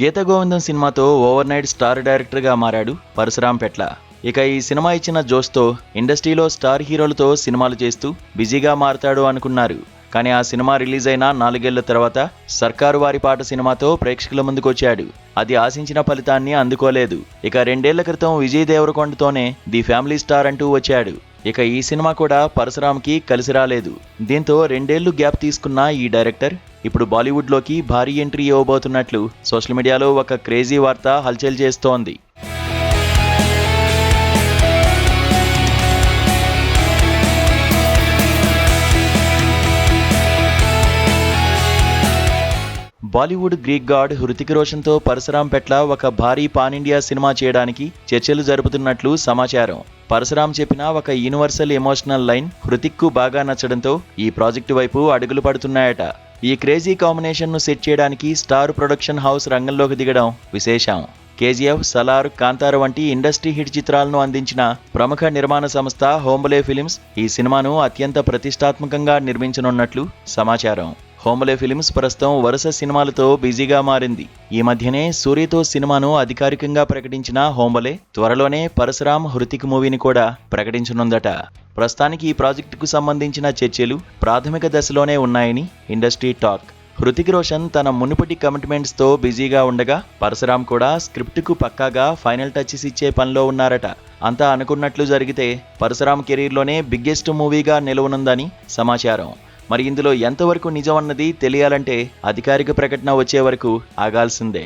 గీత గోవిందం సినిమాతో over night star డైరెక్టర్గా మారాడు పరశురాం పెట్ల. ఇక ఈ సినిమా ఇచ్చిన జోష్తో ఇండస్ట్రీలో స్టార్ హీరోలతో సినిమాలు చేస్తూ బిజీగా మారతాడు అనుకున్నారు. కానీ ఆ సినిమా రిలీజ్ అయిన 4 ఏళ్ల తర్వాత సర్కారు వారి పాట సినిమాతో ప్రేక్షకుల ముందుకొచ్చాడు. అది ఆశించిన ఫలితాన్ని అందుకోలేదు. ఇక 2 ఏళ్ల క్రితం విజయ్ దేవరకొండతోనే ది ఫ్యామిలీ స్టార్ అంటూ వచ్చాడు. ఇక ఈ సినిమా కూడా పరశురాంకి కలిసి రాలేదు. దీంతో 2 ఏళ్లు గ్యాప్ తీసుకున్న ఈ డైరెక్టర్ ఇప్పుడు బాలీవుడ్లోకి భారీ ఎంట్రీ ఇవ్వబోతున్నట్లు సోషల్ మీడియాలో ఒక క్రేజీ వార్త హల్చల్ చేస్తోంది. బాలీవుడ్ గ్రీక్ గాడ్ హృతిక్ రోషన్తో పరశురాం పెట్ల ఒక భారీ పాన్ ఇండియా సినిమా చేయడానికి చర్చలు జరుపుతున్నట్లు సమాచారం. పరశురాం చెప్పిన ఒక యూనివర్సల్ ఎమోషనల్ లైన్ హృతిక్కు బాగా నచ్చడంతో ఈ ప్రాజెక్టు వైపు అడుగులు పడుతున్నాయట. ఈ క్రేజీ కాంబినేషన్ను సెట్ చేయడానికి స్టార్ ప్రొడక్షన్ హౌస్ రంగంలోకి దిగడం విశేషం. కేజీఎఫ్, సలార్, కాంతార వంటి ఇండస్ట్రీ హిట్ చిత్రాలను అందించిన ప్రముఖ నిర్మాణ సంస్థ హోంబలే ఫిలిమ్స్ ఈ సినిమాను అత్యంత ప్రతిష్టాత్మకంగా నిర్మించనున్నట్లు సమాచారం. హోంబలే ఫిలిమ్స్ ప్రస్తుతం వరుస సినిమాలతో బిజీగా మారింది. ఈ మధ్యనే సూర్యతో సినిమాను అధికారికంగా ప్రకటించిన హోంబలే త్వరలోనే పరశురాం, హృతిక్ మూవీని కూడా ప్రకటించనుందట. ప్రస్తుతానికి ఈ ప్రాజెక్టుకు సంబంధించిన చర్చలు ప్రాథమిక దశలోనే ఉన్నాయని ఇండస్ట్రీ టాక్. హృతిక్ రోషన్ తన మునుపటి కమిట్మెంట్స్తో బిజీగా ఉండగా పరశురాం కూడా స్క్రిప్ట్కు పక్కాగా ఫైనల్ టచెస్ ఇచ్చే పనిలో ఉన్నారట. అంతా అనుకున్నట్లు జరిగితే పరశురాం కెరీర్లోనే బిగ్గెస్ట్ మూవీగా నిలవనుందని సమాచారం. మరి ఇందులో ఎంతవరకు నిజం అన్నది తెలియాలంటే అధికారిక ప్రకటన వచ్చే వరకు ఆగాల్సిందే.